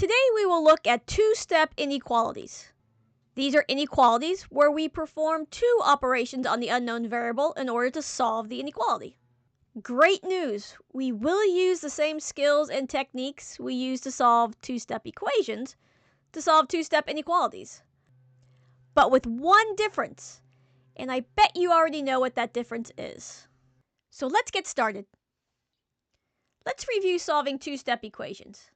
Today we will look at two-step inequalities. These are inequalities where we perform two operations on the unknown variable in order to solve the inequality. Great news! We will use the same skills and techniques we use to solve two-step equations to solve two-step inequalities. But with one difference, and I bet you already know what that difference is. So let's get started. Let's review solving two-step equations.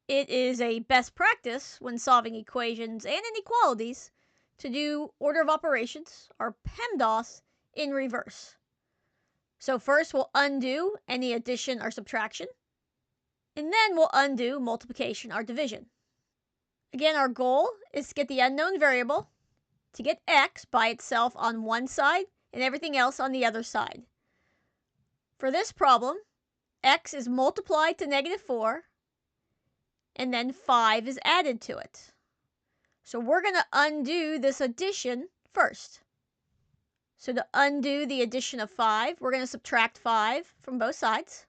It is a best practice when solving equations and inequalities to do order of operations, or PEMDAS, in reverse. So first we'll undo any addition or subtraction, and then we'll undo multiplication or division. Again, our goal is to get the unknown variable, to get x by itself on one side and everything else on the other side. For this problem, x is multiplied to -4, and then 5 is added to it. So we're going to undo this addition first. So to undo the addition of 5, we're going to subtract 5 from both sides.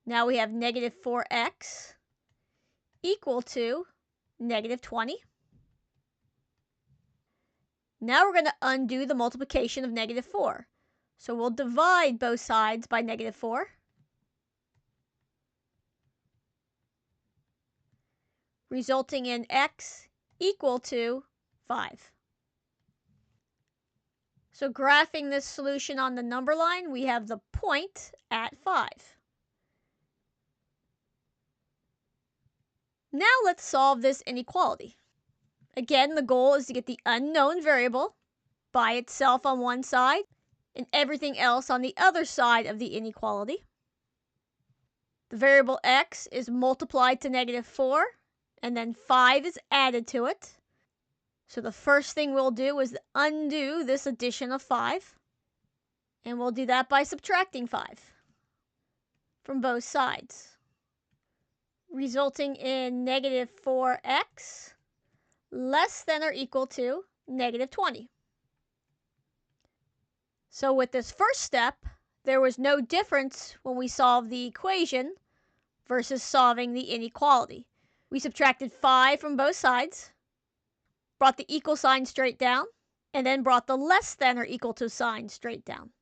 Now we have -4x equal to -20. Now we're going to undo the multiplication of -4. So we'll divide both sides by -4. Resulting in x equal to 5. So graphing this solution on the number line, we have the point at 5. Now let's solve this inequality. Again, the goal is to get the unknown variable by itself on one side and everything else on the other side of the inequality. The variable x is multiplied to -4, and then 5 is added to it. So the first thing we'll do is undo this addition of 5, and we'll do that by subtracting 5 from both sides, resulting in -4x less than or equal to -20. So with this first step, there was no difference when we solved the equation versus solving the inequality. We subtracted 5 from both sides, brought the equal sign straight down, and then brought the less than or equal to sign straight down.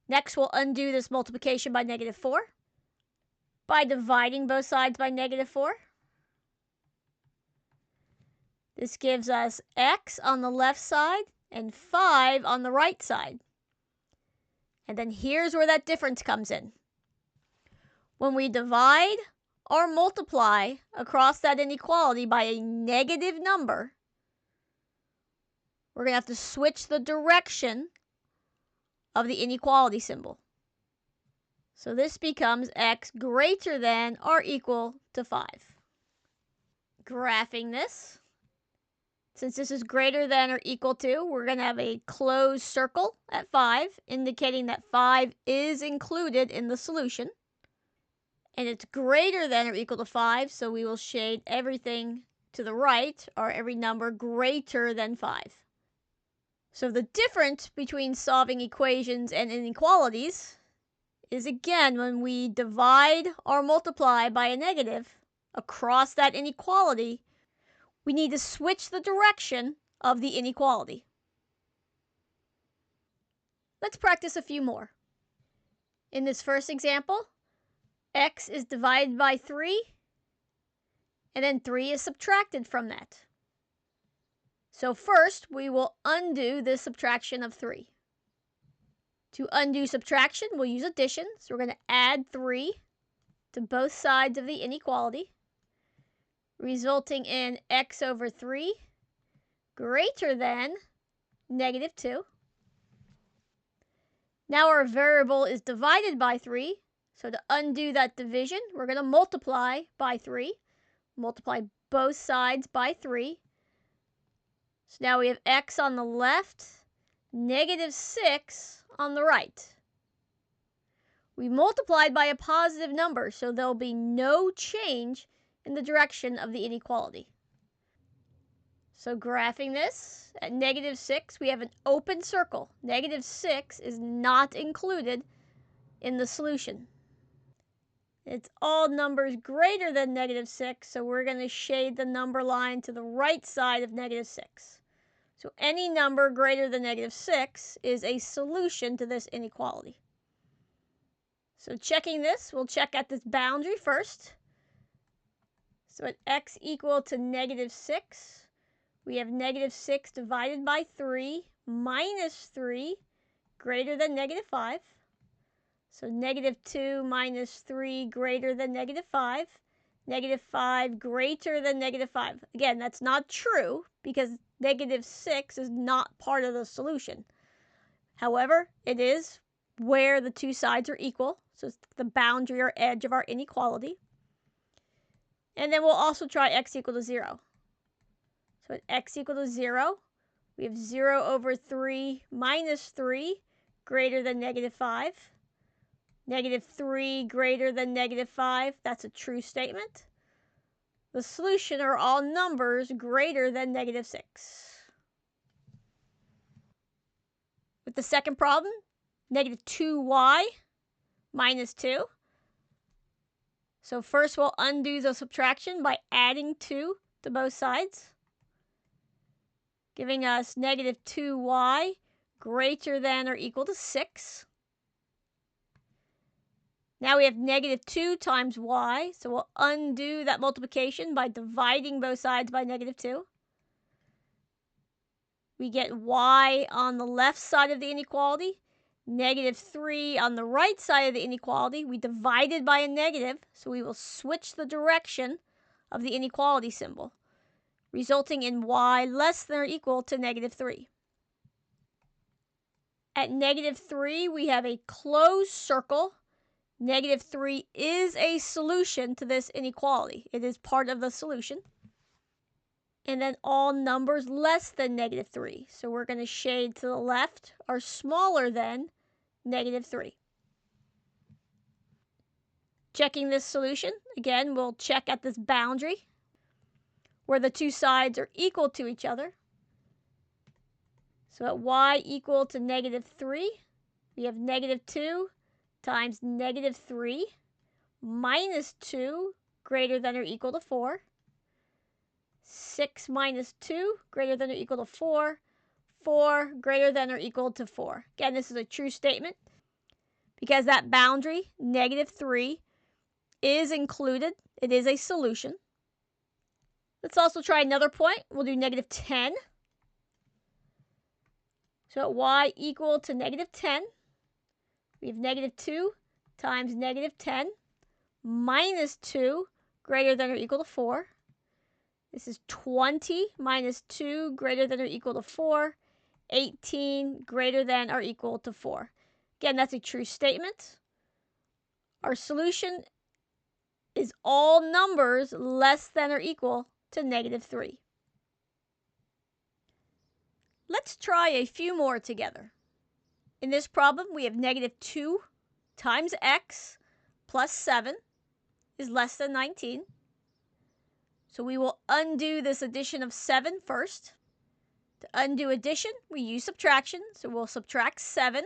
Next, we'll undo this multiplication by -4 by dividing both sides by -4. This gives us x on the left side and 5 on the right side. And then here's where that difference comes in. When we divide or multiply across that inequality by a negative number, we're going to have to switch the direction of the inequality symbol. So this becomes x greater than or equal to 5. Graphing this, since this is greater than or equal to, we're going to have a closed circle at 5, indicating that 5 is included in the solution. And it's greater than or equal to 5, so we will shade everything to the right, or every number greater than 5. So the difference between solving equations and inequalities is, again, when we divide or multiply by a negative across that inequality, we need to switch the direction of the inequality. Let's practice a few more. In this first example, x is divided by 3, and then 3 is subtracted from that. So first, we will undo this subtraction of 3. To undo subtraction, we'll use addition. So we're going to add 3 to both sides of the inequality, resulting in x over 3 greater than -2. Now our variable is divided by 3. So to undo that division, we're going to multiply by 3. Multiply both sides by 3. So now we have x on the left, -6 on the right. We multiplied by a positive number, so there'll be no change in the direction of the inequality. So graphing this, at -6, we have an open circle. -6 is not included in the solution. It's all numbers greater than negative 6, so we're going to shade the number line to the right side of negative 6. So any number greater than negative 6 is a solution to this inequality. So checking this, we'll check at this boundary first. So at x equal to negative 6, we have negative 6 divided by 3 minus 3 greater than negative 5. So negative 2 minus 3 greater than negative 5. Negative 5 greater than negative 5. Again, that's not true because negative 6 is not part of the solution. However, it is where the two sides are equal. So it's the boundary or edge of our inequality. And then we'll also try x equal to 0. So at x equal to 0, we have 0 over 3 minus 3 greater than negative 5. Negative 3 greater than negative 5, that's a true statement. The solution are all numbers greater than negative 6. With the second problem, negative 2y minus 2. So first we'll undo the subtraction by adding 2 to both sides, giving us negative 2y greater than or equal to 6. Now we have negative 2 times y, so we'll undo that multiplication by dividing both sides by negative 2. We get y on the left side of the inequality, negative 3 on the right side of the inequality. We divided by a negative, so we will switch the direction of the inequality symbol, resulting in y less than or equal to negative 3. At negative 3, we have a closed circle. Negative 3 is a solution to this inequality. It is part of the solution. And then all numbers less than negative 3. So we're going to shade to the left are smaller than negative 3. Checking this solution, again, we'll check at this boundary where the two sides are equal to each other. So at y equal to negative 3, we have negative 2 times negative 3 minus 2 greater than or equal to 4. 6 minus 2 greater than or equal to 4. 4 greater than or equal to 4. Again, this is a true statement because that boundary, negative 3, is included. It is a solution. Let's also try another point. We'll do negative 10. So at y equal to negative 10, we have negative 2 times negative 10 minus 2 greater than or equal to 4. This is 20 minus 2 greater than or equal to 4. 18 greater than or equal to 4. Again, that's a true statement. Our solution is all numbers less than or equal to negative 3. Let's try a few more together. In this problem, we have negative 2 times x plus 7 is less than 19. So we will undo this addition of 7 first. To undo addition, we use subtraction. So we'll subtract 7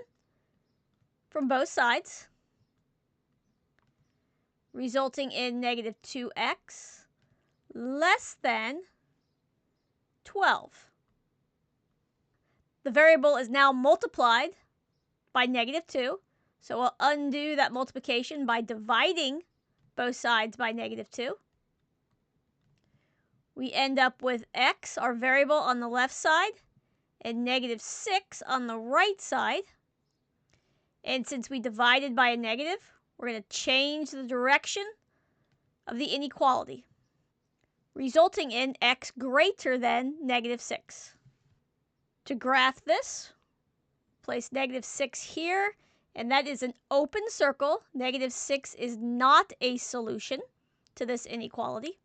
from both sides, resulting in negative 2x less than 12. The variable is now multiplied by negative 2, so we'll undo that multiplication by dividing both sides by negative 2. We end up with x, our variable, on the left side, and negative 6 on the right side. And since we divided by a negative, we're going to change the direction of the inequality, resulting in x greater than negative 6. To graph this, place negative 6 here, and that is an open circle. Negative 6 is not a solution to this inequality.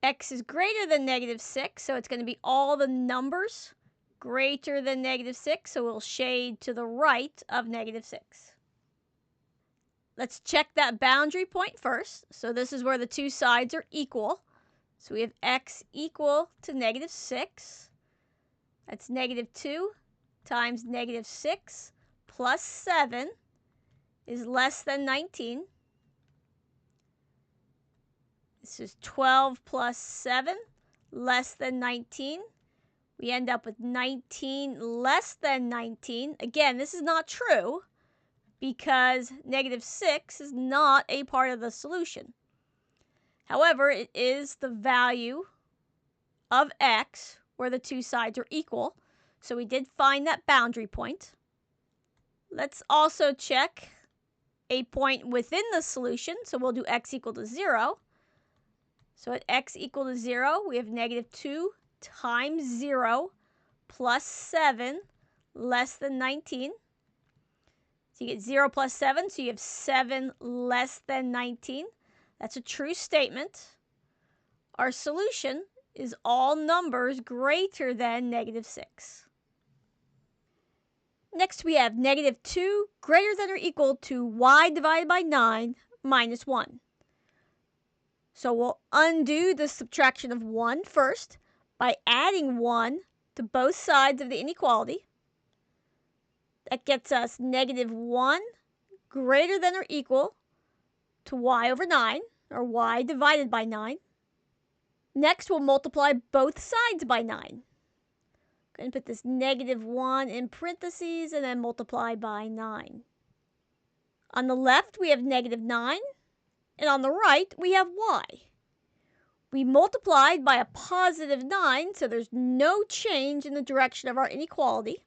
X is greater than negative 6, so it's going to be all the numbers greater than negative 6, so we'll shade to the right of negative 6. Let's check that boundary point first. So this is where the two sides are equal. So we have x equal to negative 6. That's negative 2 times negative 6 plus 7 is less than 19. This is 12 plus 7 less than 19. We end up with 19 less than 19. Again, this is not true because negative 6 is not a part of the solution. However, it is the value of x where the two sides are equal. So we did find that boundary point. Let's also check a point within the solution. So we'll do x equal to 0. So at x equal to 0, we have negative 2 times 0 plus 7 less than 19. So you get 0 plus 7, so you have 7 less than 19. That's a true statement. Our solution is all numbers greater than negative 6. Next, we have negative 2 greater than or equal to y divided by 9 minus 1. So we'll undo the subtraction of 1 first by adding 1 to both sides of the inequality. That gets us negative 1 greater than or equal to y over 9, or y divided by 9. Next, we'll multiply both sides by 9. I'm going to put this negative 1 in parentheses and then multiply by 9. On the left, we have negative 9, and on the right, we have y. We multiplied by a positive 9, so there's no change in the direction of our inequality.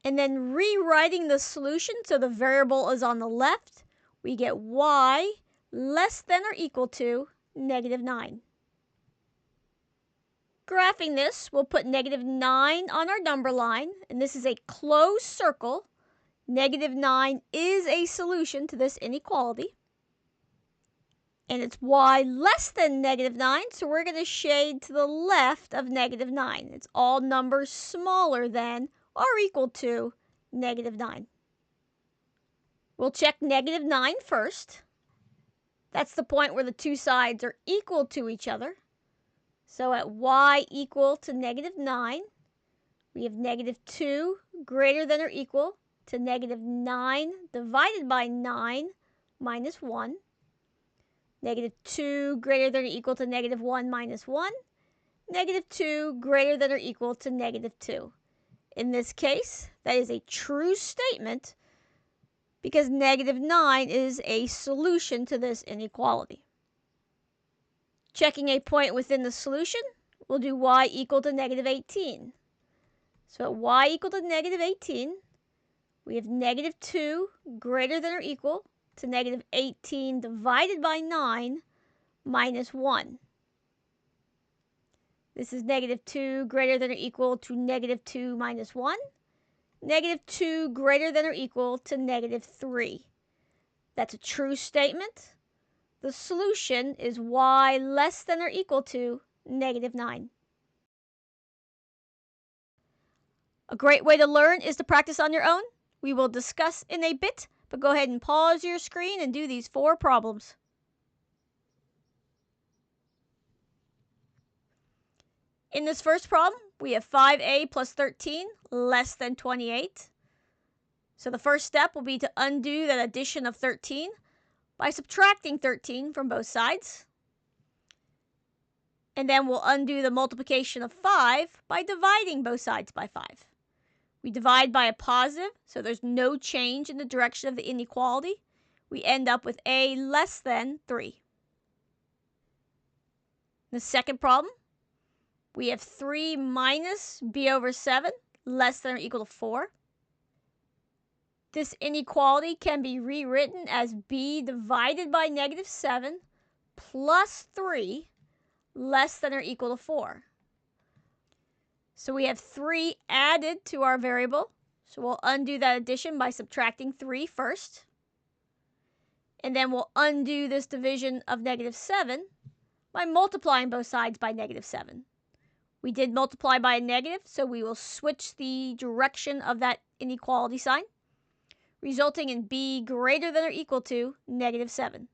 And then rewriting the solution so the variable is on the left, we get y less than or equal to negative 9. Graphing this, we'll put negative 9 on our number line, and this is a closed circle. Negative 9 is a solution to this inequality. And it's y less than negative 9, so we're going to shade to the left of negative 9. It's all numbers smaller than or equal to negative 9. We'll check negative 9 first. That's the point where the two sides are equal to each other. So at y equal to negative 9, we have negative 2 greater than or equal to negative 9 divided by 9 minus 1. Negative 2 greater than or equal to negative 1 minus 1. Negative 2 greater than or equal to negative 2. In this case, that is a true statement because negative 9 is a solution to this inequality. Checking a point within the solution, we'll do y equal to negative 18. So at y equal to negative 18, we have negative 2 greater than or equal to negative 18 divided by 9 minus 1. This is negative 2 greater than or equal to negative 2 minus 1. Negative 2 greater than or equal to negative 3. That's a true statement. The solution is y less than or equal to negative 9. A great way to learn is to practice on your own. We will discuss in a bit, but go ahead and pause your screen and do these 4 problems. In this first problem, we have 5a plus 13 less than 28. So the first step will be to undo that addition of 13 by subtracting 13 from both sides. And then we'll undo the multiplication of 5 by dividing both sides by 5. We divide by a positive, so there's no change in the direction of the inequality. We end up with a less than 3. The second problem, we have 3 minus b over 7 less than or equal to 4. This inequality can be rewritten as b divided by negative 7 plus 3 less than or equal to 4. So we have 3 added to our variable. So we'll undo that addition by subtracting 3 first. And then we'll undo this division of negative 7 by multiplying both sides by negative 7. We did multiply by a negative, so we will switch the direction of that inequality sign, resulting in b greater than or equal to negative 7.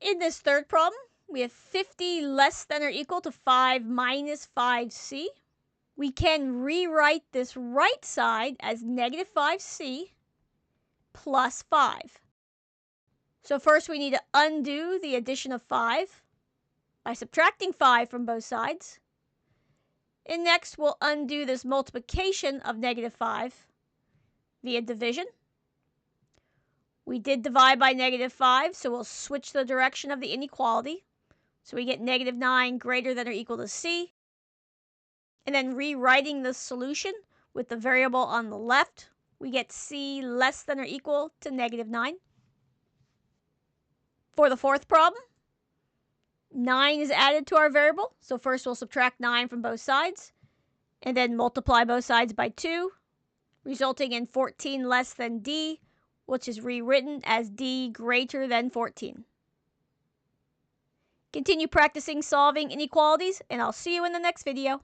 In this third problem, we have 50 less than or equal to 5 minus 5c. We can rewrite this right side as negative 5c plus 5. So first we need to undo the addition of 5 by subtracting 5 from both sides. And next we'll undo this multiplication of negative 5 via division. We did divide by negative 5, so we'll switch the direction of the inequality. So we get negative 9 greater than or equal to c. And then rewriting the solution with the variable on the left, we get c less than or equal to negative 9. For the fourth problem, 9 is added to our variable. So first we'll subtract 9 from both sides, and then multiply both sides by 2, resulting in 14 less than d, which is rewritten as d greater than 14. Continue practicing solving inequalities, and I'll see you in the next video.